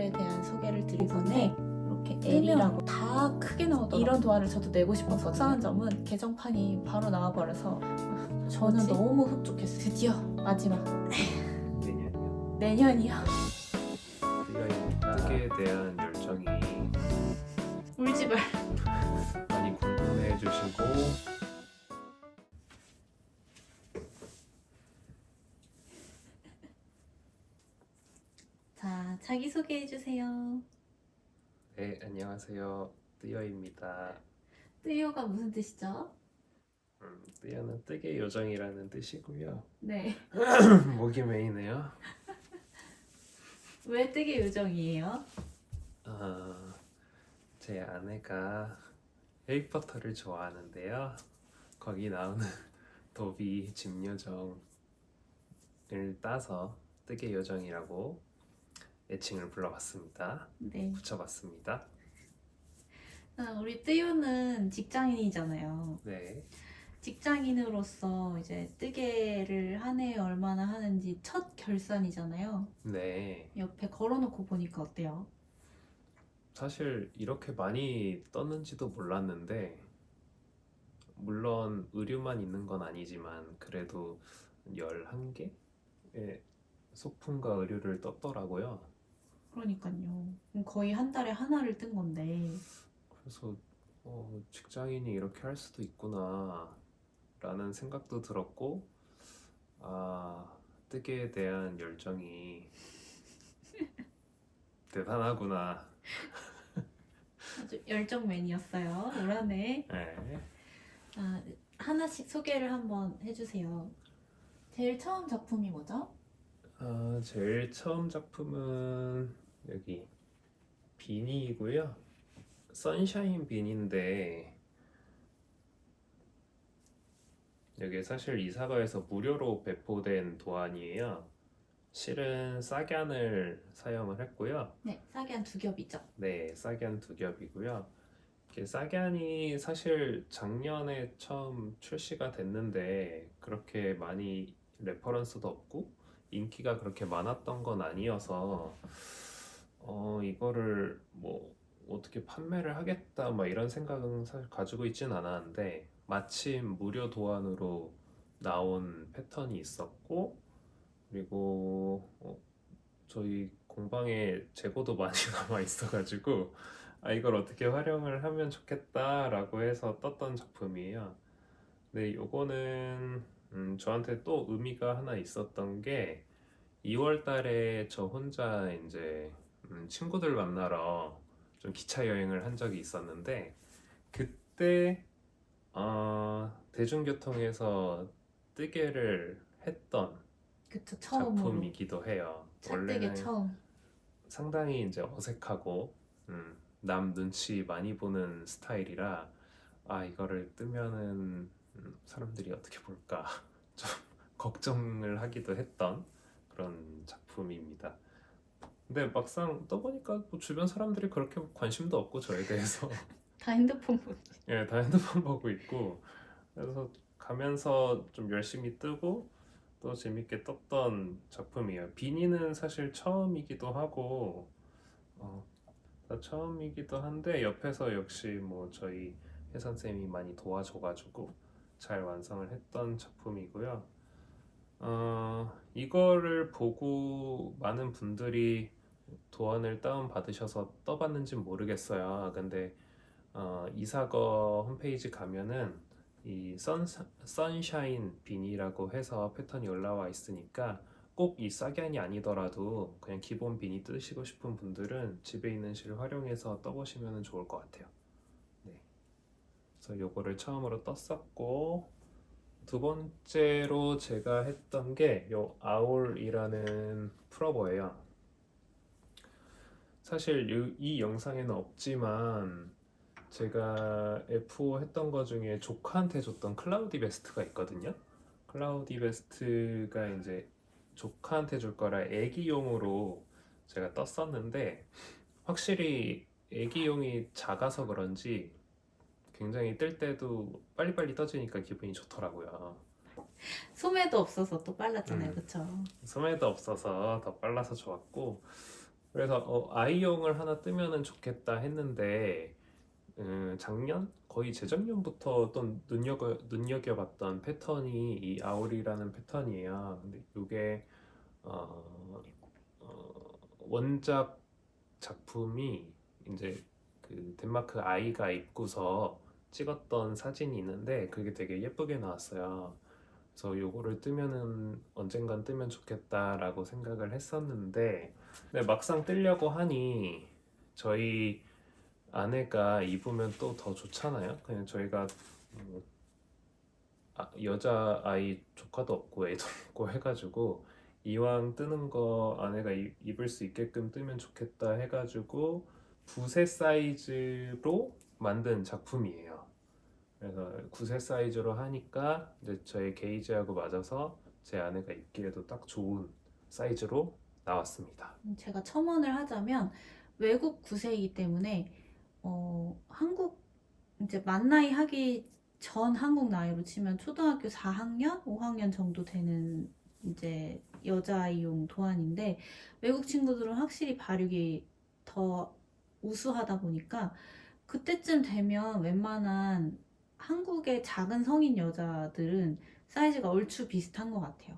도안에 대한 소개를 드리기 전에 이렇게 L이라고 다 크게 나오더라고요. 이런 도안을 저도 내고 싶어서 속상한 점은 개정판이 바로 나와버려서 저는 너무 흡족했어요. 드디어 마지막 내년이요. 내년이요. 뜨여입니다. 뜨개에 대한 열정이 울지 말. 많이 궁금해 주시고 자, 자기소개해 주세요. 네, 안녕하세요. 뜨여입니다. 뜨요가 무슨 뜻이죠? 뜨여는 뜨개 요정이라는 뜻이고요. 네. 목이 메이네요. 왜 뜨개 요정이에요? 제 아내가 해리포터를 좋아하는데요. 거기 나오는 도비 집요정을 따서 뜨개 요정이라고 애칭을 불러봤습니다. 네. 붙여봤습니다. 우리 뜨요는 직장인이잖아요. 네. 직장인으로서 이제 뜨개를 한 해에 얼마나 하는지 첫 결산이잖아요. 네. 옆에 걸어놓고 보니까 어때요? 사실 이렇게 많이 떴는지도 몰랐는데 물론 의류만 있는 건 아니지만 그래도 11개의 소품과 의류를 떴더라고요. 그러니까요. 그럼 거의 한 달에 하나를 뜬 건데. 그래서 직장인이 이렇게 할 수도 있구나 라는 생각도 들었고 뜨개에 대한 열정이 대단하구나. 아주 열정맨이었어요. 올 한해. 네. 하나씩 소개를 한번 해주세요. 제일 처음 작품이 뭐죠? 제일 처음 작품은 여기 비니이고요. 선샤인 비니인데 여기 사실 이사가에서 무료로 배포된 도안이에요. 실은 싹얀을 사용을 했고요. 네, 싸게 한 2겹이죠. 네, 싹얀 2겹이고요. 이렇게 싹얀이 사실 작년에 처음 출시가 됐는데 그렇게 많이 레퍼런스도 없고 인기가 그렇게 많았던 건 아니어서 이거를 뭐 어떻게 판매를 하겠다 막 이런 생각은 사실 가지고 있진 않았는데 마침 무료 도안으로 나온 패턴이 있었고 그리고 저희 공방에 재고도 많이 남아 있어가지고 이걸 어떻게 활용을 하면 좋겠다라고 해서 떴던 작품이에요. 근데 요거는 저한테 또 의미가 하나 있었던 게 2월 달에 저 혼자 이제 친구들 만나러 좀 기차 여행을 한 적이 있었는데 그때 대중교통에서 뜨개를 했던 그쵸, 처음으로. 작품이기도 해요. 찻뜨개 원래는 처음. 상당히 이제 어색하고 남 눈치 많이 보는 스타일이라 이거를 뜨면은 사람들이 어떻게 볼까 좀 걱정을 하기도 했던 그런 작품입니다. 근데 막상 떠보니까 뭐 주변 사람들이 그렇게 관심도 없고 저에 대해서 다 핸드폰 보지. 예, 다 핸드폰 보고 있고 그래서 가면서 좀 열심히 뜨고 또 재밌게 떴던 작품이에요. 비니는 사실 처음이기도 하고 다 처음이기도 한데 옆에서 역시 뭐 저희 혜선 쌤이 많이 도와줘가지고 잘 완성을 했던 작품이고요. 이거를 보고 많은 분들이 도안을 다운 받으셔서 떠봤는지는 모르겠어요. 근데 이사거 홈페이지 가면은 이 선샤인 비니라고 해서 패턴이 올라와 있으니까 꼭 이 싹얀이 아니더라도 그냥 기본 비니 뜨시고 싶은 분들은 집에 있는 실 활용해서 떠보시면 좋을 것 같아요. 네. 그래서 요거를 처음으로 떴었고 두 번째로 제가 했던 게 요 아울이라는 풀어버예요. 사실 이 영상에는 없지만 제가 F5 했던 거 중에 조카한테 줬던 클라우디 베스트가 있거든요. 클라우디 베스트가 이제 조카한테 줄 거라 애기용으로 제가 떴었는데 확실히 애기용이 작아서 그런지 굉장히 뜰 때도 빨리빨리 떠지니까 기분이 좋더라고요. 소매도 없어서 또 빨랐잖아요. 그쵸? 소매도 없어서 더 빨라서 좋았고 그래서 아이용을 하나 뜨면은 좋겠다 했는데 작년 거의 재작년부터 어떤 눈여겨봤던 패턴이 이 아울이라는 패턴이에요. 근데 이게 어, 원작 작품이 이제 그 덴마크 아이가 입고서 찍었던 사진이 있는데 그게 되게 예쁘게 나왔어요. 그래서 요거를 뜨면은 언젠간 뜨면 좋겠다라고 생각을 했었는데 근데 막상 뜨려고 하니 저희 아내가 입으면 또 더 좋잖아요. 그냥 저희가 음, 여자 아이 조카도 없고 애도 없고 해가지고 이왕 뜨는 거 아내가 입을 수 있게끔 뜨면 좋겠다 해가지고 구세 사이즈로 만든 작품이에요. 그래서 구세 사이즈로 하니까 이제 저의 게이지하고 맞아서 제 아내가 입기에도 딱 좋은 사이즈로 나왔습니다. 제가 첨언을 하자면 외국 구세이기 때문에 한국 이제 만 나이 하기 전 한국 나이로 치면 초등학교 4학년, 5학년 정도 되는 이제 여자아이용 도안인데 외국 친구들은 확실히 발육이 더 우수하다 보니까 그때쯤 되면 웬만한 한국의 작은 성인 여자들은 사이즈가 얼추 비슷한 것 같아요.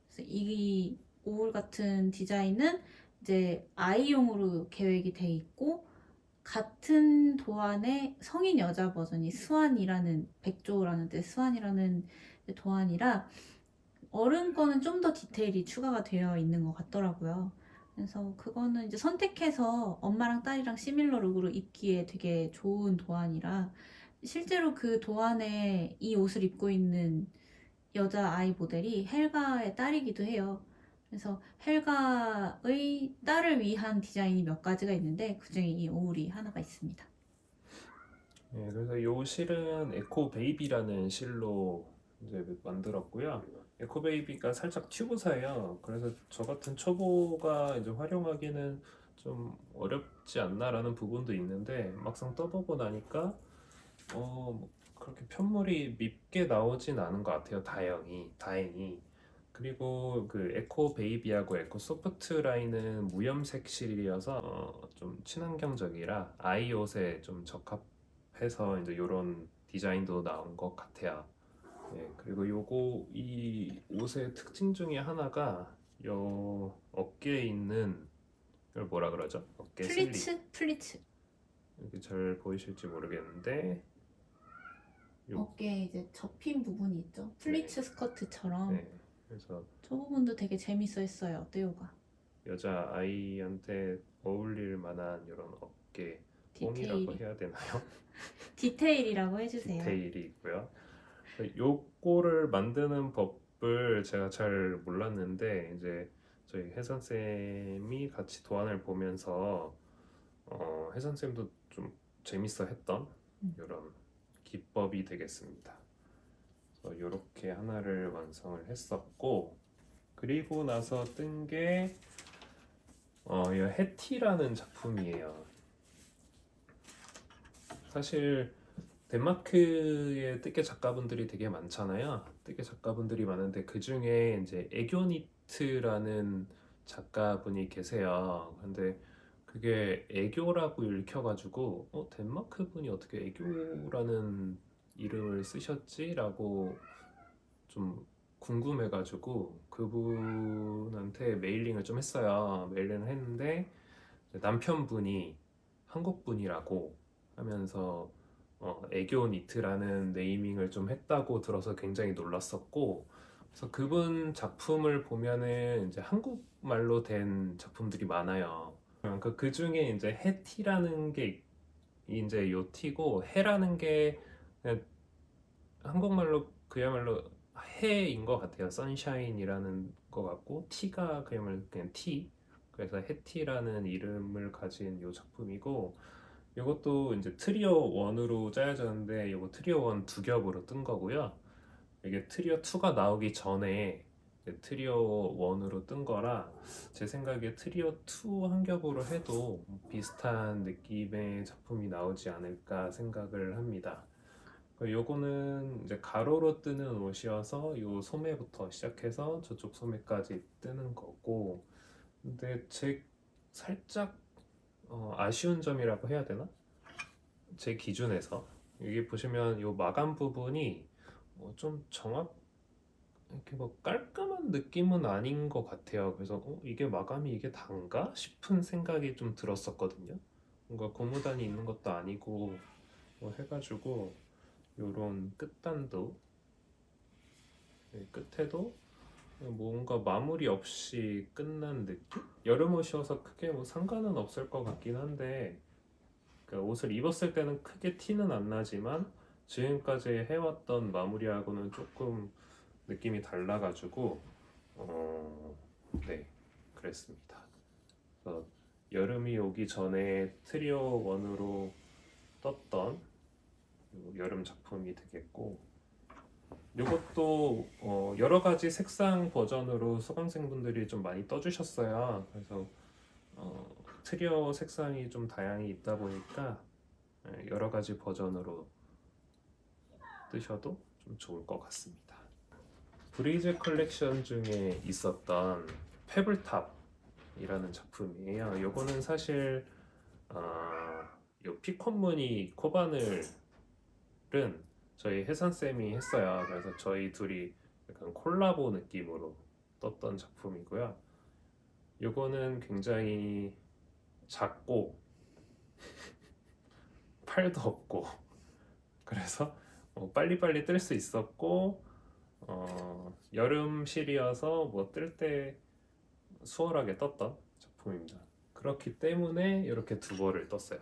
그래서 이 오울 같은 디자인은 이제 아이용으로 계획이 돼 있고 같은 도안의 성인 여자 버전이 스완이라는 백조라는 뜻 스완이라는 도안이라 어른 거는 좀 더 디테일이 추가가 되어 있는 것 같더라고요. 그래서 그거는 이제 선택해서 엄마랑 딸이랑 시밀러 룩으로 입기에 되게 좋은 도안이라 실제로 그 도안에 이 옷을 입고 있는 여자 아이 모델이 헬가의 딸이기도 해요. 그래서 헬가의 딸을 위한 디자인이 몇 가지가 있는데 그중에 이 오울이 하나가 있습니다. 네, 그래서 요 실은 에코 베이비라는 실로 이제 만들었고요. 에코 베이비가 살짝 튜브사예요. 그래서 저 같은 초보가 이제 활용하기는 좀 어렵지 않나라는 부분도 있는데 막상 떠보고 나니까 뭐 그렇게 편물이 밉게 나오진 않은 것 같아요. 다행히. 그리고 그 에코 베이비하고 에코 소프트 라인은 무염색 실이어서 좀 친환경적이라 아이 옷에 좀 적합해서 이제 이런 디자인도 나온 것 같아요. 네, 그리고 이 옷의 특징 중에 하나가 요 어깨에 있는 이걸 뭐라 그러죠? 어깨 슬립. 플리츠. 이렇게 잘 보이실지 모르겠는데 요 어깨에 이제 접힌 부분이 있죠. 네, 플리츠 스커트처럼. 네. 그래서 저 부분도 되게 재밌어 했어요, 떼오가. 여자 아이한테 어울릴 만한 이런 어깨 뽕이라고 디테일이. 해야 되나요? 디테일이라고 해주세요. 디테일이 있고요. 요거를 만드는 법을 제가 잘 몰랐는데 이제 저희 혜선 쌤이 같이 도안을 보면서 혜선 쌤도 좀 재밌어 했던 이런 기법이 되겠습니다. 그래서 이렇게 하나를 완성을 했었고 그리고 나서 뜬 게 이 해티라는 작품이에요. 사실 덴마크에 뜨개 작가분들이 되게 많잖아요. 뜨개 작가분들이 많은데 그 중에 이제 애교니트라는 작가분이 계세요. 근데 그게 애교라고 읽혀가지고 덴마크 분이 어떻게 애교라는 이름을 쓰셨지라고 좀 궁금해가지고 그분한테 메일링을 좀 했어요. 메일링을 했는데 남편분이 한국분이라고 하면서 애교 니트라는 네이밍을 좀 했다고 들어서 굉장히 놀랐었고 그래서 그분 작품을 보면은 이제 한국말로 된 작품들이 많아요. 그 중에 이제 해티라는 게 이제 요 티고 해라는 게 그냥 한국말로 그야말로 해인 것 같아요. 선샤인이라는 것 같고 티가 그야말로 그냥 티. 그래서 해티라는 이름을 가진 이 작품이고 이것도 이제 트리오 1으로 짜여졌는데 이거 트리오 1 두 겹으로 뜬 거고요. 이게 트리오 2가 나오기 전에 이제 트리오 1으로 뜬 거라 제 생각에 트리오 2 한 겹으로 해도 비슷한 느낌의 작품이 나오지 않을까 생각을 합니다. 요거는 이제 가로로 뜨는 옷이어서 요 소매부터 시작해서 저쪽 소매까지 뜨는 거고 근데 제 살짝 아쉬운 점이라고 해야 되나? 제 기준에서 여기 보시면 이 마감 부분이 좀 이렇게 뭐 깔끔한 느낌은 아닌 것 같아요. 그래서 이게 마감이 이게 단가 싶은 생각이 좀 들었었거든요. 뭔가 고무단이 있는 것도 아니고 뭐 해가지고 요런 끝단도 끝에도 뭔가 마무리 없이 끝난 느낌? 여름 옷이어서 크게 뭐 상관은 없을 것 같긴 한데 그 옷을 입었을 때는 크게 티는 안 나지만 지금까지 해왔던 마무리하고는 조금 느낌이 달라가지고 네, 그랬습니다. 그래서 여름이 오기 전에 트리오 원으로 떴던 여름 작품이 되겠고, 이것도 여러 가지 색상 버전으로 수강생분들이 좀 많이 떠주셨어요. 그래서 트리오 색상이 좀 다양히 있다 보니까 여러 가지 버전으로 뜨셔도 좀 좋을 것 같습니다. 브리즈 컬렉션 중에 있었던 페블탑이라는 작품이에요. 요거는 사실 요 피콘무늬 코바늘은 저희 혜선쌤이 했어요. 그래서 저희 둘이 약간 콜라보 느낌으로 떴던 작품이고요. 요거는 굉장히 작고 팔도 없고 그래서 빨리빨리 뜰 수 있었고 여름실이어서 뭐 뜰 때 수월하게 떴던 작품입니다. 그렇기 때문에 이렇게 두 벌을 떴어요.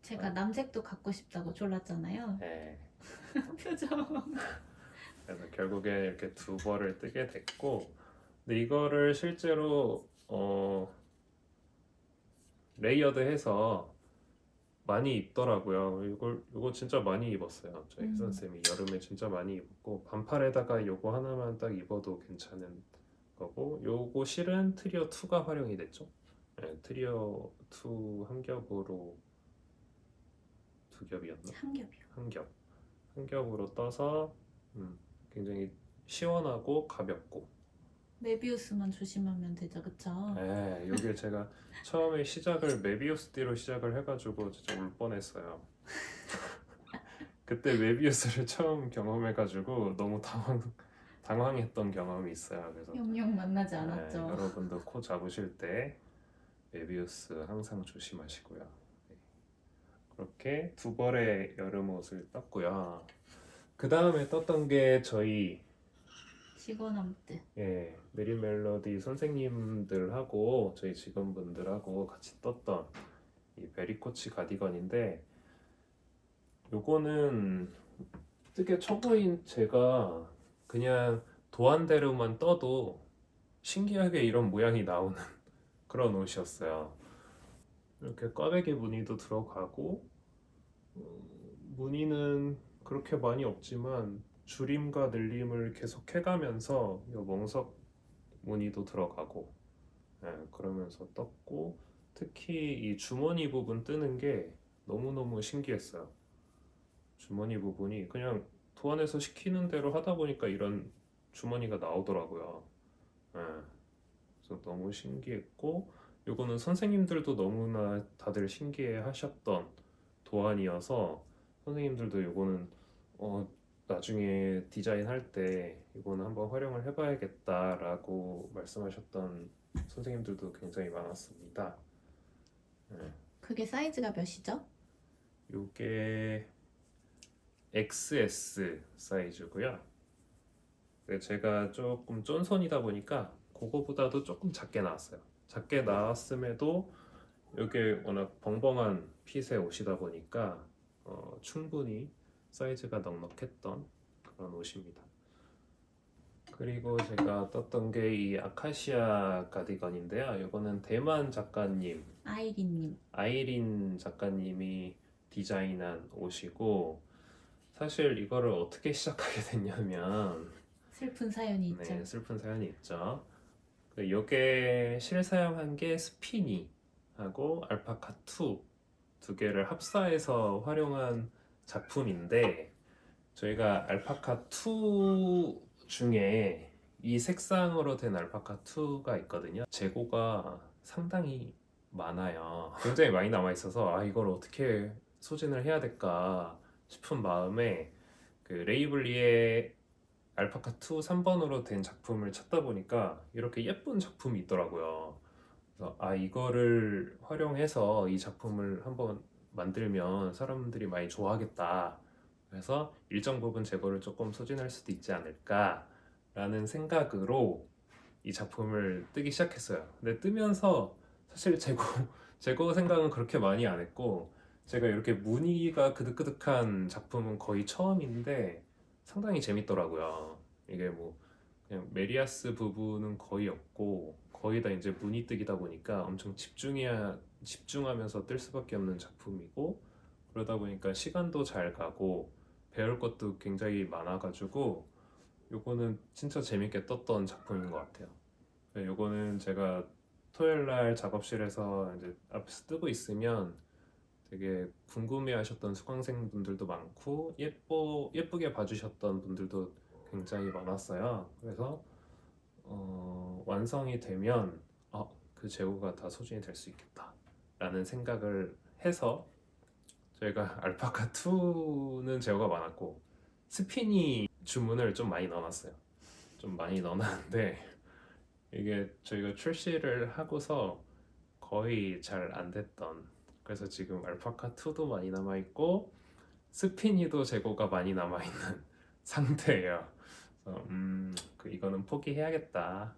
제가 남색도 갖고 싶다고 졸랐잖아요. 네. 표정. 그래서 결국에 이렇게 두 벌을 뜨게 됐고, 근데 이거를 실제로 레이어드해서 많이 입더라고요. 이거 진짜 많이 입었어요. 저희 혜선쌤이 여름에 진짜 많이 입었고, 반팔에다가 요거 하나만 딱 입어도 괜찮은 거고, 요거 실은 트리오 2가 활용이 됐죠. 네, 트리오 2 한 겹으로 두 겹이었나? 한 겹이요. 한 겹으로 떠서 굉장히 시원하고 가볍고. 메비우스만 조심하면 되죠, 그쵸? 네, 요게 제가 처음에 시작을 메비우스띠로 시작을 해가지고 진짜 울 뻔했어요. 그때 메비우스를 처음 경험해가지고 너무 당황했던 경험이 있어요. 그래서 영영 만나지 않았죠. 여러분도 코 잡으실 때 메비우스 항상 조심하시고요. 네, 그렇게 두 벌의 여름 옷을 떴고요. 그 다음에 떴던 게 저희 직원함들. 메리 멜로디 선생님들하고 저희 직원분들하고 같이 떴던 이 베리코치 가디건인데, 요거는 뜨개 초보인 제가 그냥 도안대로만 떠도 신기하게 이런 모양이 나오는 그런 옷이었어요. 이렇게 꽈배기 무늬도 들어가고 무늬는 그렇게 많이 없지만 줄임과 늘림을 계속 해가면서 이 멍석 무늬도 들어가고 그러면서 떴고, 특히 이 주머니 부분 뜨는 게 너무너무 신기했어요. 주머니 부분이 그냥 도안에서 시키는 대로 하다 보니까 이런 주머니가 나오더라고요. 그래서 너무 신기했고, 요거는 선생님들도 너무나 다들 신기해 하셨던 도안이어서 선생님들도 요거는 나중에 디자인할 때 이거는 한번 활용을 해봐야겠다라고 말씀하셨던 선생님들도 굉장히 많았습니다. 그게 사이즈가 몇이죠? 요게 XS 사이즈고요. 제가 조금 쫀손이다 보니까 그거보다도 조금 작게 나왔어요. 작게 나왔음에도 이게 워낙 벙벙한 핏의 옷이다 보니까 충분히 사이즈가 넉넉했던 그런 옷입니다. 그리고 제가 떴던 게 이 아카시아 가디건인데요. 이거는 대만 작가님 아이린 작가님이 디자인한 옷이고, 사실 이거를 어떻게 시작하게 됐냐면 슬픈 사연이 있죠. 네, 슬픈 사연이 있죠. 이게 실사용한 게 스피니하고 알파카 2 두 개를 합사해서 활용한 작품인데, 저희가 알파카 2 중에 이 색상으로 된 알파카 2가 있거든요. 재고가 상당히 많아요. 굉장히 많이 남아 있어서 아 이걸 어떻게 소진을 해야 될까 싶은 마음에 그 레이블리의 알파카 2 3번으로 된 작품을 찾다 보니까 이렇게 예쁜 작품이 있더라고요. 그래서 아 이거를 활용해서 이 작품을 한번 만들면 사람들이 많이 좋아하겠다. 그래서 일정 부분 재고를 조금 소진할 수도 있지 않을까라는 생각으로 이 작품을 뜨기 시작했어요. 근데 뜨면서 사실 재고 생각은 그렇게 많이 안 했고 제가 이렇게 무늬가 그득그득한 작품은 거의 처음인데 상당히 재밌더라고요. 이게 뭐 그냥 메리아스 부분은 거의 없고 거의 다 이제 무늬 뜨기다 보니까 엄청 집중하면서 뜰 수밖에 없는 작품이고 그러다 보니까 시간도 잘 가고 배울 것도 굉장히 많아가지고 요거는 진짜 재밌게 떴던 작품인 것 같아요. 요거는 제가 토요일 날 작업실에서 이제 앞에서 뜨고 있으면 되게 궁금해하셨던 수강생분들도 많고 예쁘게 봐주셨던 분들도 굉장히 많았어요. 그래서 완성이 되면 그 재고가 다 소진이 될 수 있겠다라는 생각을 해서 저희가 알파카 2는 재고가 많았고 스피니 주문을 좀 많이 넣어놨어요. 좀 많이 넣어놨는데 이게 저희가 출시를 하고서 거의 잘 안 됐던 그래서 지금 알파카 2도 많이 남아있고 스피니도 재고가 많이 남아있는 상태예요. 그래서 이거는 포기해야겠다.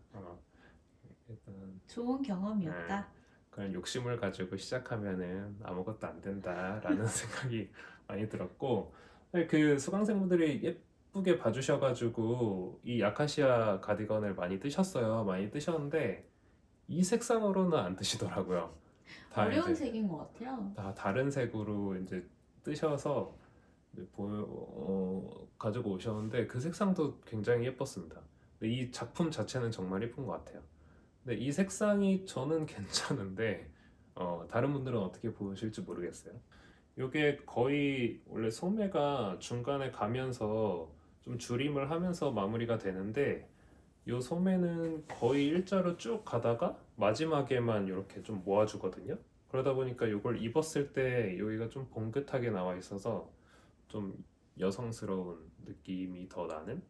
일단 좋은 네, 경험이었다. 그런 욕심을 가지고 시작하면은 아무것도 안 된다라는 생각이 많이 들었고 그 수강생분들이 예쁘게 봐주셔가지고 이 아카시아 가디건을 많이 뜨셨어요. 많이 뜨셨는데 이 색상으로는 안 뜨시더라고요. 다 어려운 이제 색인 것 같아요. 다 다른 색으로 이제 뜨셔서 가지고 오셨는데 그 색상도 굉장히 예뻤습니다. 근데 이 작품 자체는 정말 예쁜 것 같아요. 근데 이 색상이 저는 괜찮은데 다른 분들은 어떻게 보실지 모르겠어요. 이게 거의 원래 소매가 중간에 가면서 좀 줄임을 하면서 마무리가 되는데 이 소매는 거의 일자로 쭉 가다가 마지막에만 이렇게 좀 모아주거든요. 그러다 보니까 이걸 입었을 때 여기가 좀 봉긋하게 나와 있어서 좀 여성스러운 느낌이 더 나는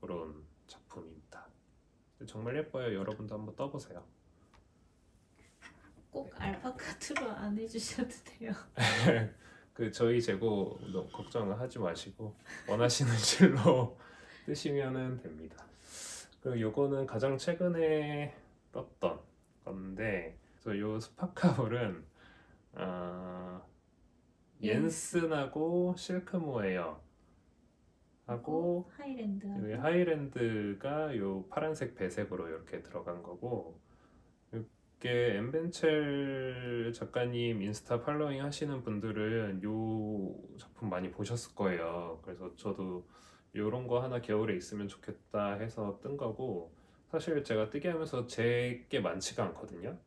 그런 작품입니다. 정말 예뻐요. 여러분도 한번 떠보세요. 꼭 알파카트로 안 해주셔도 돼요. 그 저희 재고 너무 걱정을 하지 마시고 원하시는 실로 뜨시면 됩니다. 그리고 요거는 가장 최근에 떴던 건데 그래서 요 스파카볼은 어, 옌슨하고 실크모에어 하고 여기 하이랜드하고 하이랜드가 요 파란색 배색으로 이렇게 들어간 거고 이게 엠벤첼 작가님 인스타 팔로잉 하시는 분들은 요 작품 많이 보셨을 거예요. 그래서 저도 요런 거 하나 겨울에 있으면 좋겠다 해서 뜬 거고 사실 제가 뜨게 하면서 제 게 많지가 않거든요.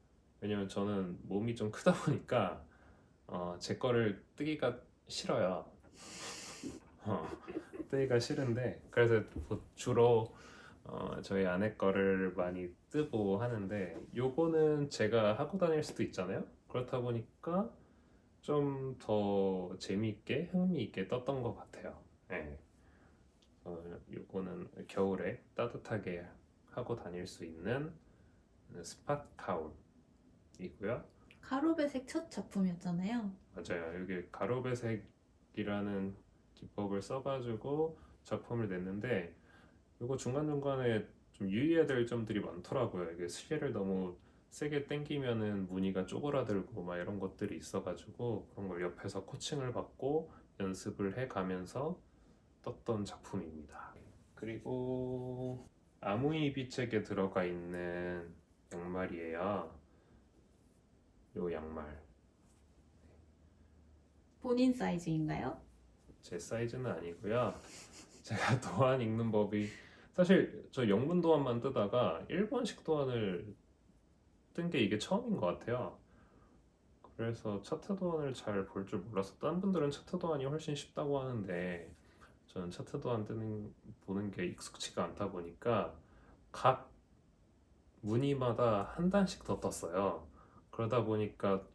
왜냐면 저는 몸이 좀 크다 보니까 제 거를 뜨기가 싫어요. 어, 뜨기가 싫은데 그래서 주로 저희 아내 거를 많이 뜨고 하는데 요거는 제가 하고 다닐 수도 있잖아요. 그렇다 보니까 좀 더 재미있게 흥미있게 떴던 것 같아요. 네. 요거는 겨울에 따뜻하게 하고 다닐 수 있는 스팟카울이고요. 가로배색 첫 작품이었잖아요. 맞아요. 이게 가로배색이라는 기법을 써가지고 작품을 냈는데 이거 중간중간에 좀 유의해야 될 점들이 많더라고요. 이게 실을 너무 세게 당기면은 무늬가 쪼그라들고 막 이런 것들이 있어가지고 그런 걸 옆에서 코칭을 받고 연습을 해가면서 떴던 작품입니다. 그리고 아무이 비책에 들어가 있는 양말이에요. 요 양말 본인 사이즈인가요? 제 사이즈는 아니고요. 제가 도안 읽는 법이 사실 저 영문 도안만 뜨다가 일본식 도안을 뜬 게 이게 처음인 것 같아요. 그래서 차트 도안을 잘 볼 줄 몰라서 다른 분들은 차트 도안이 훨씬 쉽다고 하는데 저는 차트 도안 보는 게 익숙치가 않다 보니까 각 무늬마다 한 단씩 더 떴어요. 그러다 보니까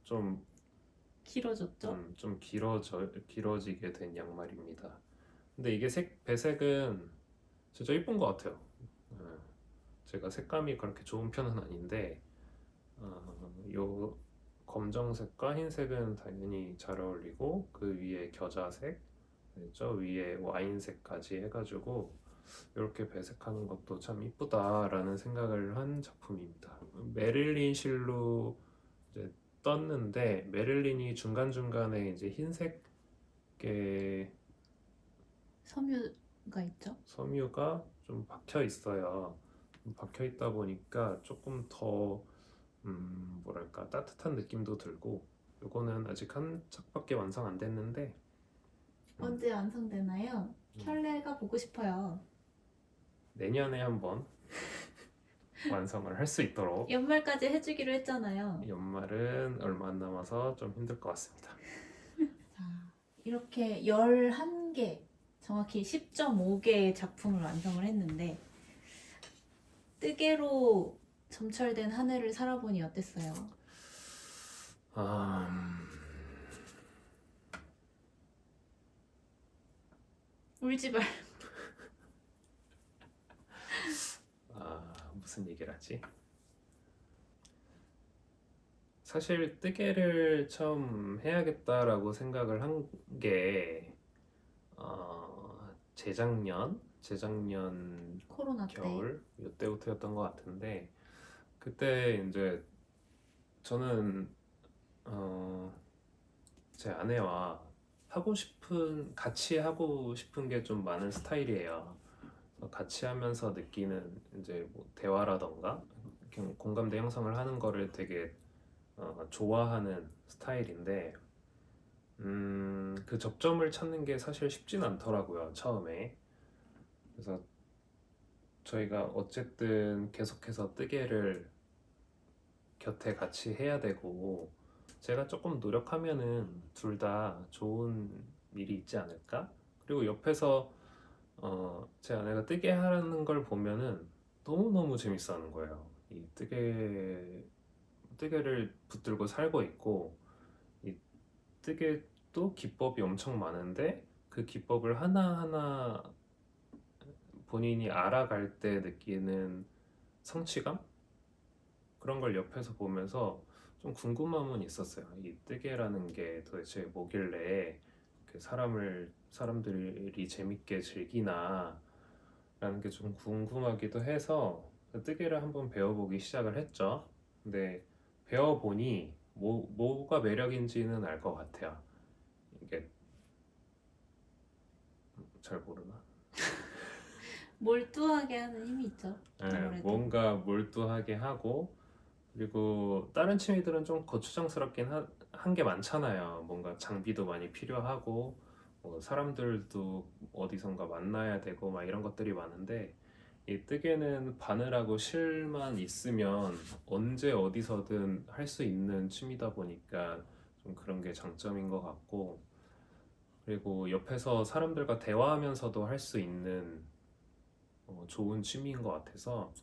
길어졌죠? 좀 길어지게 된 양말입니다. 근데 이게 배색은 진짜 이쁜 것 같아요. 예, 제가 색감이 그렇게 좋은 편은 아닌데 요 검정색과 흰색은 당연히 잘 어울리고 그 위에 겨자색, 저 위에 와인색까지 해가지고 이렇게 배색하는 것도 참 이쁘다라는 생각을 한 작품입니다. 메릴린 실로 이제 떴는데 메릴린이 중간중간에 이제 흰색의 섬유가 있죠? 섬유가 좀 박혀 있어요. 박혀 있다 보니까 조금 더 뭐랄까 따뜻한 느낌도 들고 요거는 아직 한 짝밖에 완성 안 됐는데 언제 완성되나요? 켤레가 보고 싶어요. 내년에 한번 완성을 할 수 있도록 연말까지 해주기로 했잖아요. 연말은 얼마 안 남아서 좀 힘들 것 같습니다. 자, 이렇게 11개, 정확히 10.5개의 작품을 완성을 했는데 뜨개로 점철된 한 해를 살아보니 어땠어요? 울지 말. 무슨 얘기를 하지? 사실 뜨개를 처음 해야겠다라고 생각을 한 게 재작년 코로나 때. 겨울 이때부터였던 것 같은데 그때 이제 저는 제 아내와 같이 하고 싶은 게 좀 많은 스타일이에요. 그래서 같이 하면서 느끼는 이제 뭐 대화라던가 공감대 형성을 하는 거를 되게 좋아하는 스타일인데 그 접점을 찾는 게 사실 쉽진 않더라고요, 처음에. 그래서 저희가 어쨌든 계속해서 뜨개를 곁에 같이 해야 되고 제가 조금 노력하면은 둘 다 좋은 일이 있지 않을까? 그리고 옆에서 제 아내가 뜨개 하는 걸 보면은 너무너무 재밌어 하는 거예요. 이 뜨개를 붙들고 살고 있고 이 뜨개도 기법이 엄청 많은데 그 기법을 하나하나 본인이 알아갈 때 느끼는 성취감? 그런 걸 옆에서 보면서 좀 궁금함은 있었어요. 이 뜨개라는 게 도대체 뭐길래 사람들이 재밌게 즐기나 라는 게 좀 궁금하기도 해서 그 뜨개를 한번 배워보기 시작을 했죠. 근데 배워보니 뭐가 매력인지는 알 것 같아요. 이게 잘 모르나? 몰두하게 하는 힘이 있죠. 네, 아무래도. 뭔가 몰두하게 하고 그리고 다른 취미들은 좀 거추장스럽긴 한 게 많잖아요. 뭔가 장비도 많이 필요하고 뭐 사람들도 어디선가 만나야 되고 막 이런 것들이 많은데 이 뜨개는 바늘하고 실만 있으면 언제 어디서든 할 수 있는 취미다 보니까 좀 그런 게 장점인 것 같고 그리고 옆에서 사람들과 대화하면서도 할 수 있는 좋은 취미인 것 같아서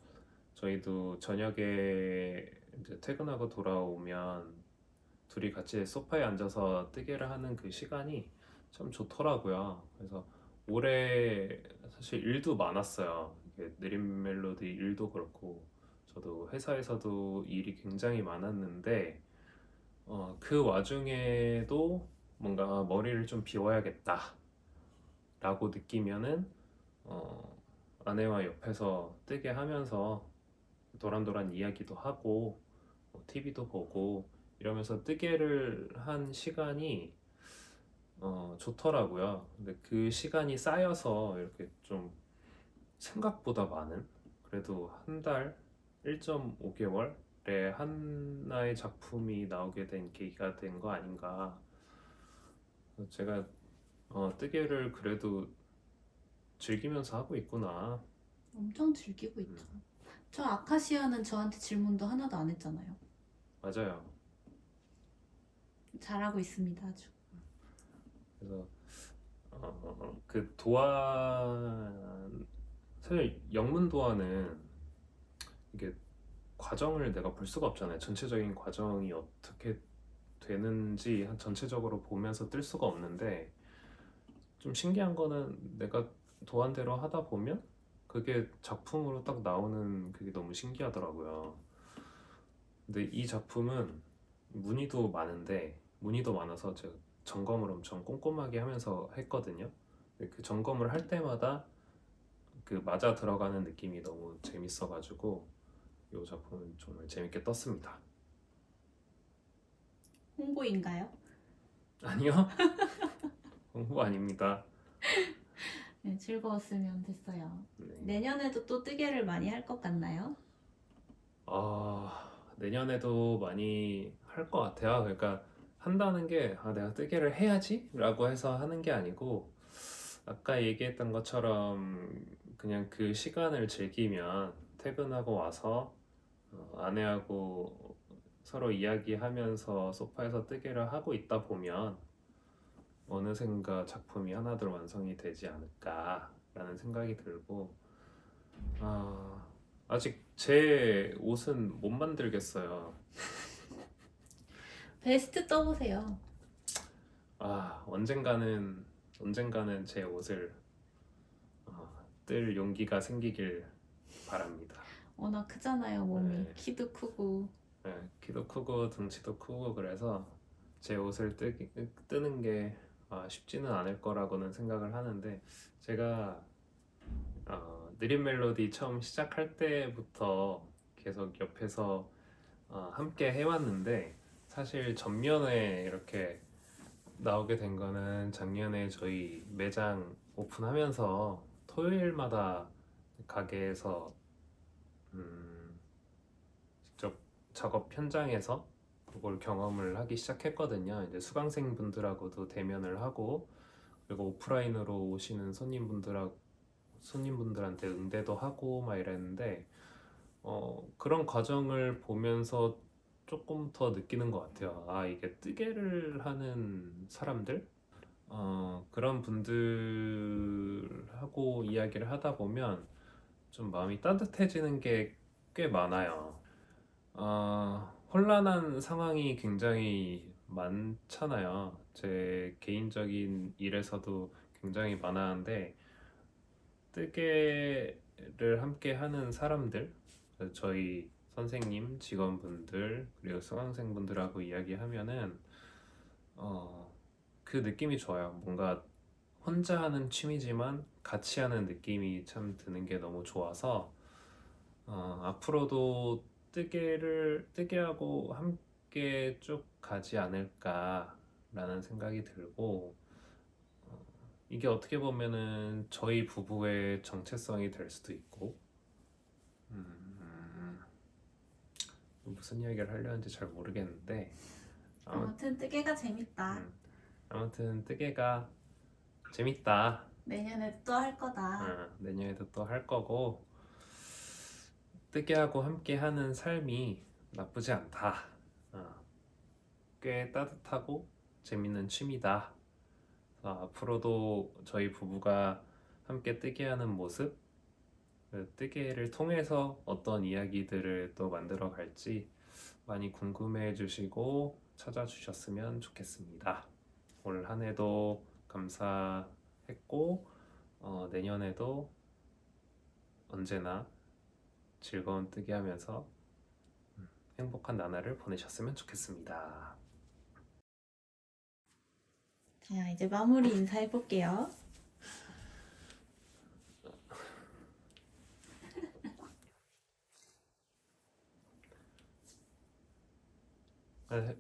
저희도 저녁에 이제 퇴근하고 돌아오면 둘이 같이 소파에 앉아서 뜨개를 하는 그 시간이 참 좋더라고요. 그래서 올해 사실 일도 많았어요. 이게 느린 멜로디 일도 그렇고 저도 회사에서도 일이 굉장히 많았는데 그 와중에도 뭔가 머리를 좀 비워야겠다 라고 느끼면은 어, 아내와 옆에서 뜨개 하면서 도란도란 이야기도 하고 TV도 보고 이러면서 뜨개를 한 시간이 좋더라고요. 근데 그 시간이 쌓여서 이렇게 좀 생각보다 많은 그래도 한 달 1.5개월에 하나의 작품이 나오게 된 계기가 된 거 아닌가. 제가 뜨개를 그래도 즐기면서 하고 있구나. 엄청 즐기고 있죠. 저 아카시아는 저한테 질문도 하나도 안 했잖아요. 맞아요. 잘하고 있습니다, 아주. 그래서 그 도안 사실 영문 도안은 이게 과정을 내가 볼 수가 없잖아요. 전체적인 과정이 어떻게 되는지 전체적으로 보면서 뜰 수가 없는데, 좀 신기한 거는 내가 도안대로 하다 보면 그게 작품으로 딱 나오는 그게 너무 신기하더라고요. 근데 이 작품은 무늬도 많은데, 무늬도 많아서 제가 점검을 엄청 꼼꼼하게 하면서 했거든요. 근데 그 점검을 할 때마다 그 맞아 들어가는 느낌이 너무 재밌어가지고 이 작품은 정말 재밌게 떴습니다. 홍보인가요? 아니요, 홍보 아닙니다. 네, 즐거웠으면 됐어요. 네. 내년에도 또 뜨개를 많이 할 것 같나요? 내년에도 많이 할 것 같아요. 그러니까 한다는 게 내가 뜨개를 해야지 라고 해서 하는 게 아니고, 아까 얘기했던 것처럼 그냥 그 시간을 즐기면, 퇴근하고 와서 아내하고 서로 이야기하면서 소파에서 뜨개를 하고 있다 보면 어느샌가 작품이 하나둘 완성이 되지 않을까라는 생각이 들고, 아직 제 옷은 못 만들겠어요. 베스트 떠보세요. 언젠가는 제 옷을 뜰 용기가 생기길 바랍니다. 워낙 크잖아요, 몸이. 네. 키도 크고. 네, 키도 크고 등치도 크고 그래서 제 옷을 뜨는 게 쉽지는 않을 거라고는 생각을 하는데, 제가 느린 멜로디 처음 시작할 때부터 계속 옆에서 함께 해왔는데, 사실 전면에 이렇게 나오게 된 거는 작년에 저희 매장 오픈하면서 토요일마다 가게에서 직접 작업 현장에서 그걸 경험을 하기 시작했거든요. 이제 수강생 분들하고도 대면을 하고, 그리고 오프라인으로 오시는 손님분들한테 응대도 하고 막 이랬는데, 그런 과정을 보면서 조금 더 느끼는 것 같아요. 이게 뜨개를 하는 사람들, 그런 분들하고 이야기를 하다 보면 좀 마음이 따뜻해지는 게 꽤 많아요. 혼란한 상황이 굉장히 많잖아요. 제 개인적인 일에서도 굉장히 많았는데, 뜨개를 함께 하는 사람들, 저희 선생님, 직원분들, 그리고 수강생분들하고 이야기하면은 그 느낌이 좋아요. 뭔가 혼자 하는 취미지만 같이 하는 느낌이 참 드는 게 너무 좋아서, 앞으로도 뜨개하고 함께 쭉 가지 않을까라는 생각이 들고, 이게 어떻게 보면은 저희 부부의 정체성이 될 수도 있고, 음, 무슨 이야기를 하려는지 잘 모르겠는데, 아무튼 뜨개가 재밌다. 아무튼 뜨개가 재밌다. 내년에도 또 할 거다. 내년에도 또 할 거고, 뜨개하고 함께 하는 삶이 나쁘지 않다. 꽤 따뜻하고 재밌는 취미다. 앞으로도 저희 부부가 함께 뜨개하는 모습, 그 뜨개를 통해서 어떤 이야기들을 또 만들어 갈지 많이 궁금해 주시고 찾아주셨으면 좋겠습니다. 올 한 해도 감사했고, 내년에도 언제나 즐거운 뜨개 하면서 행복한 나날을 보내셨으면 좋겠습니다. 자, 이제 마무리 인사해 볼게요. 아,